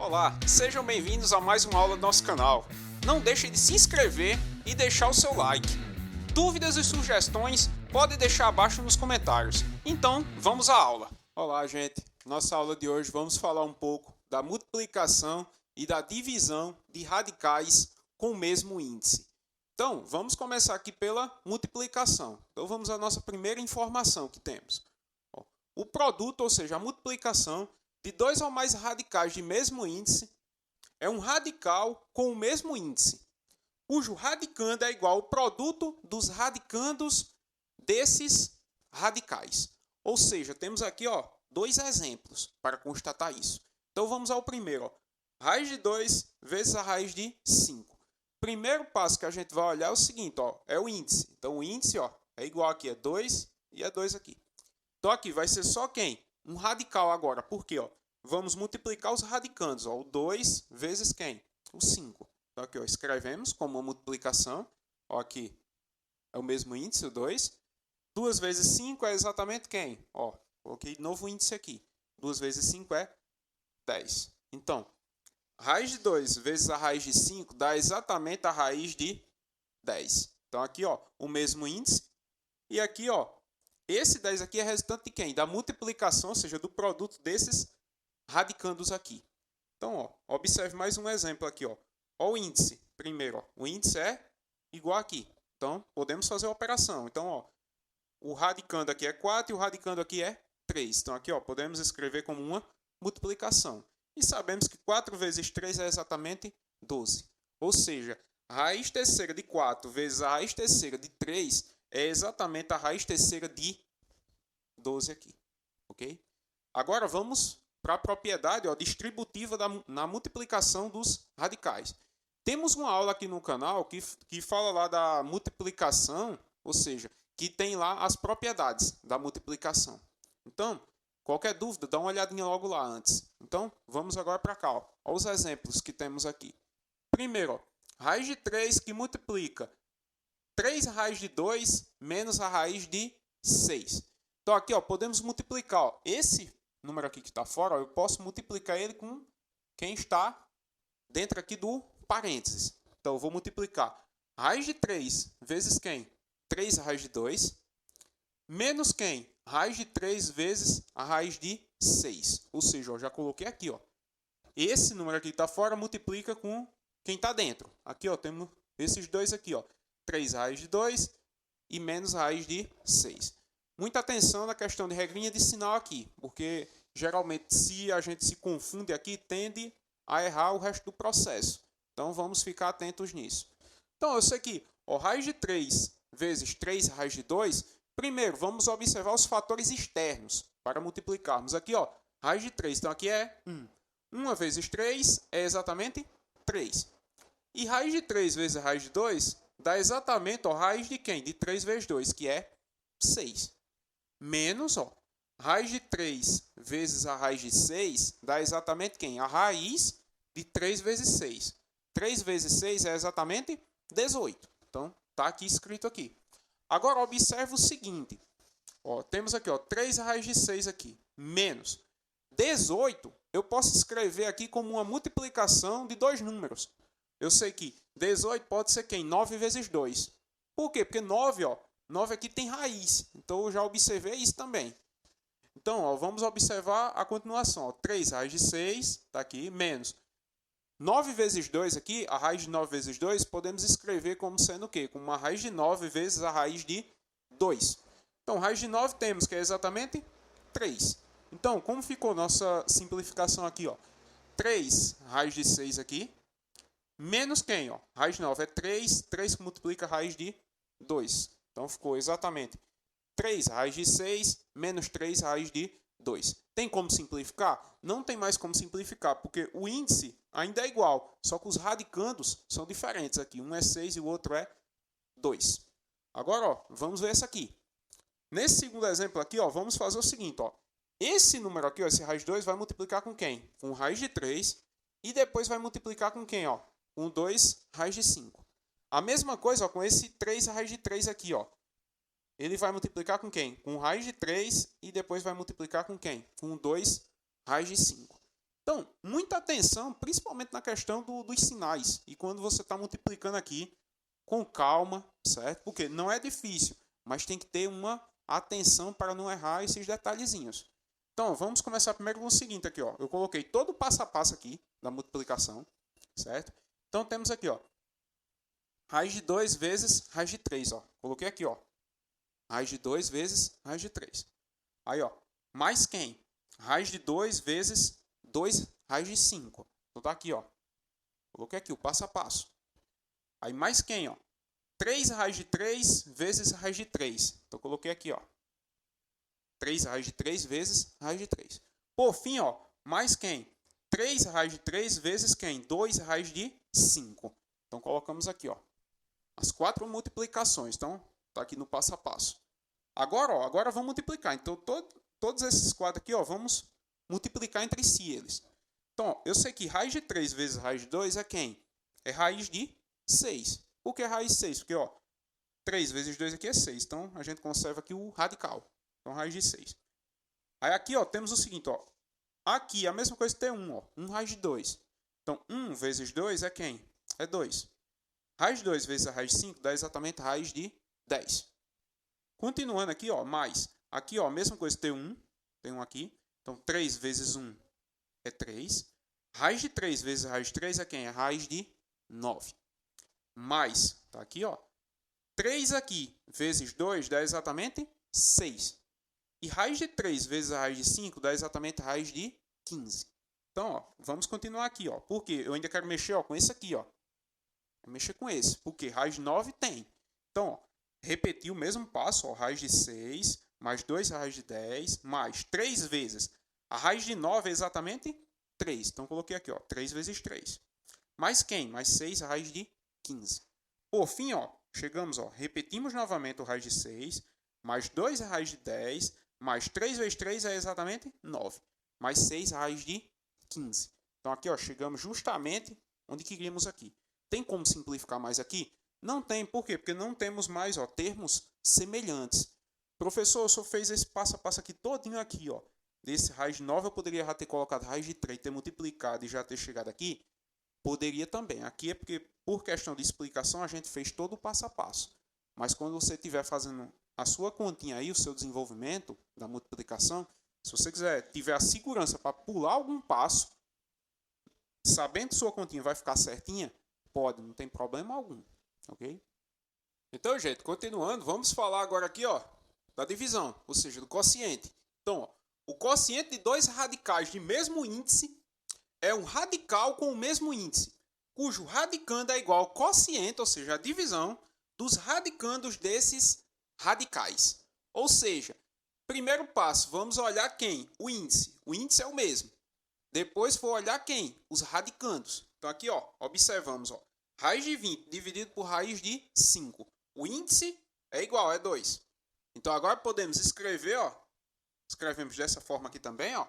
Olá, sejam bem-vindos a mais uma aula do nosso canal. Não deixe de se inscrever e deixar o seu like. Dúvidas e sugestões pode deixar abaixo nos comentários. Então, vamos à aula. Olá, gente. Nossa aula de hoje vamos falar um pouco da multiplicação e da divisão de radicais com o mesmo índice. Então, vamos começar aqui pela multiplicação. Então, vamos à nossa primeira informação que temos. O produto, ou seja, a multiplicação de dois ou mais radicais de mesmo índice é um radical com o mesmo índice, cujo radicando é igual ao produto dos radicandos desses radicais. Ou seja, temos aqui dois exemplos para constatar isso. Então vamos ao primeiro. Raiz de 2 vezes a raiz de 5. Primeiro passo que a gente vai olhar é o seguinte, é o índice. Então o índice é igual aqui, é 2 e é 2 aqui. Então aqui vai ser só quem? Um radical agora. Por quê? Vamos multiplicar os radicandos. O 2 vezes quem? O 5. Então aqui escrevemos como uma multiplicação. Aqui é o mesmo índice, o 2. 2 vezes 5 é exatamente quem? Coloquei novo índice aqui. 2 vezes 5 é 10. Então, raiz de 2 vezes a raiz de 5 dá exatamente a raiz de 10. Então aqui o mesmo índice. E aqui esse 10 aqui é resultante de quem? Da multiplicação, ou seja, do produto desses radicandos aqui. Então, observe mais um exemplo aqui. O índice. Primeiro, o índice é igual aqui. Então, podemos fazer a operação. Então, o radicando aqui é 4 e o radicando aqui é 3. Então, aqui podemos escrever como uma multiplicação. E sabemos que 4 vezes 3 é exatamente 12. Ou seja, a raiz terceira de 4 vezes a raiz terceira de 3 é exatamente a raiz terceira de 12 aqui. Ok? Agora vamos para a propriedade distributiva na multiplicação dos radicais. Temos uma aula aqui no canal que fala lá da multiplicação, ou seja, que tem lá as propriedades da multiplicação. Então, qualquer dúvida, dá uma olhadinha logo lá antes. Então, vamos agora para cá. Olha os exemplos que temos aqui. Primeiro, raiz de 3 que multiplica 3 raiz de 2 menos a raiz de 6. Então, aqui podemos multiplicar. Esse número aqui que está fora, eu posso multiplicar ele com quem está dentro aqui do parênteses. Então, eu vou multiplicar raiz de 3 vezes quem? 3 raiz de 2. Menos quem? Raiz de 3 vezes a raiz de 6. Ou seja, eu já coloquei aqui. Esse número aqui que está fora multiplica com quem está dentro. Aqui temos esses dois aqui. 3 raiz de 2 e menos raiz de 6. Muita atenção na questão de regrinha de sinal aqui, porque geralmente se a gente se confunde aqui, tende a errar o resto do processo. Então vamos ficar atentos nisso. Então eu sei que raiz de 3 vezes 3 raiz de 2, primeiro vamos observar os fatores externos para multiplicarmos. Aqui raiz de 3, então aqui é 1. 1 vezes 3 é exatamente 3. E raiz de 3 vezes raiz de 2 dá exatamente raiz de quem? De 3 vezes 2, que é 6. Menos, raiz de 3 vezes a raiz de 6 dá exatamente quem? A raiz de 3 vezes 6. 3 vezes 6 é exatamente 18. Então, está aqui escrito aqui. Agora, observe o seguinte. Temos aqui 3 raiz de 6 aqui. Menos 18, eu posso escrever aqui como uma multiplicação de dois números. Eu sei que 18 pode ser quem? 9 vezes 2. Por quê? Porque 9, 9 aqui tem raiz. Então, eu já observei isso também. Então, vamos observar a continuação. 3 raiz de 6, está aqui, menos 9 vezes 2 aqui, a raiz de 9 vezes 2, podemos escrever como sendo o quê? Como uma raiz de 9 vezes a raiz de 2. Então, raiz de 9 temos que é exatamente 3. Então, como ficou nossa simplificação aqui? 3 raiz de 6 aqui, menos quem? Raiz de 9 é 3, 3 que multiplica a raiz de 2. Então, ficou exatamente 3 raiz de 6 menos 3 raiz de 2. Tem como simplificar? Não tem mais como simplificar, porque o índice ainda é igual, só que os radicandos são diferentes aqui. Um é 6 e o outro é 2. Agora, vamos ver essa aqui. Nesse segundo exemplo aqui, vamos fazer o seguinte. Esse número aqui, esse raiz de 2, vai multiplicar com quem? Com raiz de 3 e depois vai multiplicar com quem? Com 2 raiz de 5. A mesma coisa com esse 3 raiz de 3 aqui. Ele vai multiplicar com quem? Com raiz de 3 e depois vai multiplicar com quem? Com 2 raiz de 5. Então, muita atenção, principalmente na questão dos sinais. E quando você está multiplicando aqui, com calma, certo? Porque não é difícil, mas tem que ter uma atenção para não errar esses detalhezinhos. Então, vamos começar primeiro com o seguinte aqui, ó. Eu coloquei todo o passo a passo aqui da multiplicação, certo? Então, temos aqui, ó, raiz de 2 vezes raiz de 3, ó. Coloquei aqui, ó, raiz de 2 vezes raiz de 3. Aí, ó, mais quem? Raiz de 2 vezes 2 raiz de 5. Então, tá aqui, ó. Coloquei aqui o passo a passo. Aí, mais quem, ó? 3 raiz de 3 vezes raiz de 3. Então, coloquei aqui, ó. 3 raiz de 3 vezes raiz de 3. Por fim, ó, mais quem? 3 raiz de 3 vezes quem? 2 raiz de 5. Então, colocamos aqui, ó, as 4 multiplicações. Então, tá aqui no passo a passo. Agora, ó, agora vamos multiplicar. Então, todos esses quadros aqui, ó, vamos multiplicar entre si eles. Então, ó, eu sei que raiz de 3 vezes raiz de 2 é quem? É raiz de 6. Por que raiz de 6? Porque, ó, 3 vezes 2 aqui é 6. Então, a gente conserva aqui o radical. Então, raiz de 6. Aí, aqui, ó, temos o seguinte, ó. Aqui, a mesma coisa que ter 1, ó. 1 raiz de 2. Então, 1 vezes 2 é quem? É 2. Raiz de 2 vezes a raiz de 5 dá exatamente raiz de 10. Continuando aqui, ó, mais. Aqui, ó, a mesma coisa que ter 1. Tem 1 aqui. Então, 3 vezes 1 é 3. Raiz de 3 vezes raiz de 3 é quem? É raiz de 9. Mais, tá aqui, ó. 3 aqui vezes 2 dá exatamente 6. E raiz de 3 vezes a raiz de 5 dá exatamente raiz de 15. Então, ó, vamos continuar aqui, ó. Por quê? Eu ainda quero mexer, ó, com esse aqui, ó. Vou mexer com esse. Porque raiz de 9 tem. Então, ó, repetir o mesmo passo, ó. Raiz de 6 mais 2 raiz de 10 mais 3 vezes. A raiz de 9 é exatamente 3. Então, coloquei aqui, ó. 3 vezes 3. Mais quem? Mais 6 raiz de 15. Por fim, ó, chegamos, ó. Repetimos novamente o raiz de 6 mais 2 raiz de 10 mais 3 vezes 3 é exatamente 9. Mais 6 raiz de 15. Então, aqui, ó, chegamos justamente onde queríamos aqui. Tem como simplificar mais aqui? Não tem. Por quê? Porque não temos mais, ó, termos semelhantes. Professor, o senhor fez esse passo a passo aqui todinho aqui, ó. Desse raiz de 9, eu poderia já ter colocado raiz de 3, ter multiplicado e já ter chegado aqui? Poderia também. Aqui é porque, por questão de explicação, a gente fez todo o passo a passo. Mas quando você estiver fazendo a sua continha aí, o seu desenvolvimento da multiplicação, se você tiver a segurança para pular algum passo, sabendo que sua continha vai ficar certinha, pode, não tem problema algum, ok? Então, gente, continuando, vamos falar agora aqui, ó, da divisão, ou seja, do quociente. Então, ó, o quociente de dois radicais de mesmo índice é um radical com o mesmo índice, cujo radicando é igual ao quociente, ou seja, a divisão dos radicandos desses radicais. Ou seja, primeiro passo, vamos olhar quem? O índice. O índice é o mesmo. Depois vou olhar quem? Os radicandos. Então aqui, ó, observamos, ó, raiz de 20 dividido por raiz de 5. O índice é igual, é 2. Então agora podemos escrever, ó, escrevemos dessa forma aqui também, ó.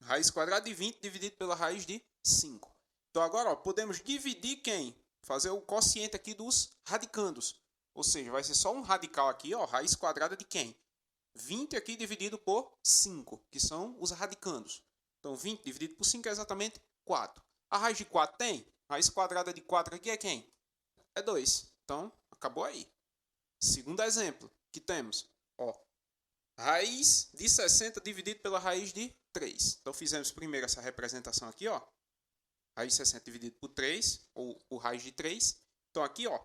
Raiz quadrada de 20 dividido pela raiz de 5. Então agora, ó, podemos dividir quem? Fazer o quociente aqui dos radicandos. Ou seja, vai ser só um radical aqui, ó, raiz quadrada de quem? 20 aqui dividido por 5, que são os radicandos. Então, 20 dividido por 5 é exatamente 4. A raiz de 4 tem? Raiz quadrada de 4 aqui é quem? É 2. Então, acabou aí. Segundo exemplo que temos, ó, raiz de 60 dividido pela raiz de 3. Então, fizemos primeiro essa representação aqui, ó. Raiz de 60 dividido por 3, ou por raiz de 3. Então, aqui, ó,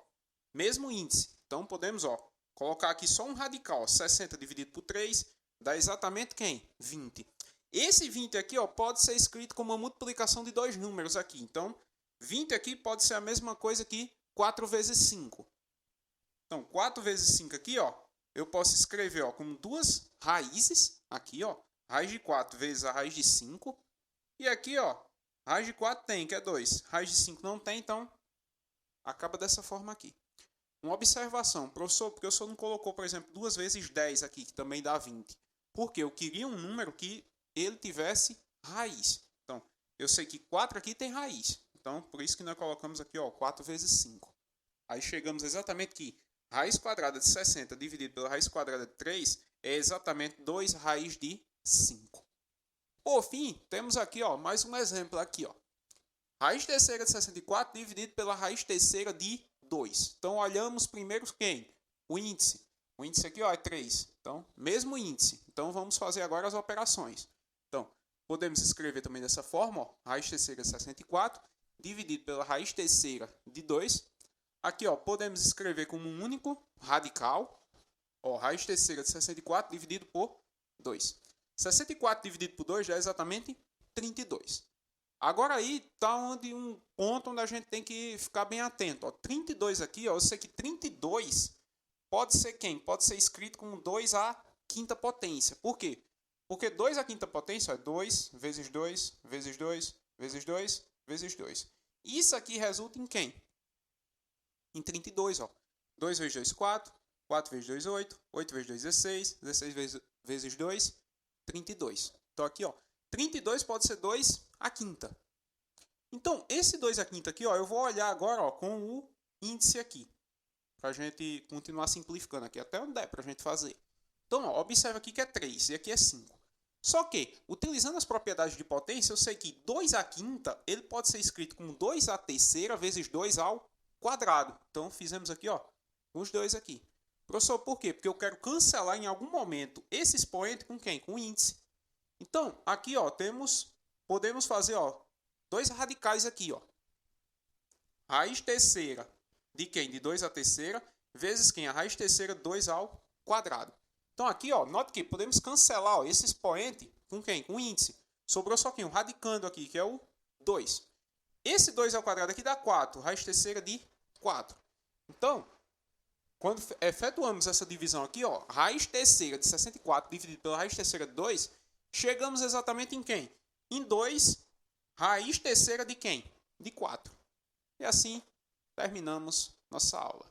mesmo índice. Então, podemos, ó, colocar aqui só um radical. 60 dividido por 3 dá exatamente quem? 20. Esse 20 aqui, ó, pode ser escrito como uma multiplicação de dois números aqui. Então, 20 aqui pode ser a mesma coisa que 4 vezes 5. Então, 4 vezes 5 aqui, ó, eu posso escrever, ó, como duas raízes. Aqui, ó, raiz de 4 vezes a raiz de 5. E aqui, ó, raiz de 4 tem, que é 2. Raiz de 5 não tem, então acaba dessa forma aqui. Uma observação, professor, porque o senhor não colocou, por exemplo, 2 vezes 10 aqui, que também dá 20. Porque eu queria um número que ele tivesse raiz. Então, eu sei que 4 aqui tem raiz. Então, por isso que nós colocamos aqui, ó, 4 vezes 5. Aí chegamos exatamente que raiz quadrada de 60 dividido pela raiz quadrada de 3 é exatamente 2 raiz de 5. Por fim, temos aqui, ó, mais um exemplo aqui, ó. Raiz terceira de 64 dividido pela raiz terceira de 2. Então, olhamos primeiro quem? O índice. O índice aqui, ó, é 3. Então, mesmo índice. Então, vamos fazer agora as operações. Então, podemos escrever também dessa forma, ó, raiz terceira de 64 dividido pela raiz terceira de 2. Aqui, ó, podemos escrever como um único radical. Ó, raiz terceira de 64 dividido por 2. 64 dividido por 2 já é exatamente 32. Agora aí está um ponto onde a gente tem que ficar bem atento. Ó, 32 aqui, ó, eu sei que 32 pode ser quem? Pode ser escrito como 2 à quinta potência. Por quê? Porque 2 à quinta potência é 2 vezes 2 vezes 2 vezes 2 vezes 2. Isso aqui resulta em quem? Em 32. Ó. 2 vezes 2, 4. 4 vezes 2, 8. 8 vezes 2, 16. 16 vezes 2, 32. Então aqui, ó, 32 pode ser 2 à quinta. Então, esse 2 à quinta aqui, ó, eu vou olhar agora, ó, com o índice aqui. Para a gente continuar simplificando aqui, até onde der para a gente fazer. Então, ó, observa aqui que é 3 e aqui é 5. Só que, utilizando as propriedades de potência, eu sei que 2 à quinta, ele pode ser escrito como 2 à terceira vezes 2 ao quadrado. Então, fizemos aqui, ó, os dois aqui. Professor, por quê? Porque eu quero cancelar em algum momento esse expoente com quem? Com o índice. Então, aqui, ó, podemos fazer, ó, dois radicais aqui, ó. Raiz terceira de quem? De 2 à terceira, vezes quem? A raiz terceira 2 ao quadrado. Então, aqui, ó, note que podemos cancelar, ó, esse expoente com quem? Com o índice. Sobrou só quem? O radicando aqui, que é o 2. Esse 2 ao quadrado aqui dá 4, raiz terceira de 4. Então, quando efetuamos essa divisão aqui, ó, raiz terceira de 64 dividido pela raiz terceira de 2, chegamos exatamente em quem? Em 2, raiz terceira de quem? De 4. E assim terminamos nossa aula.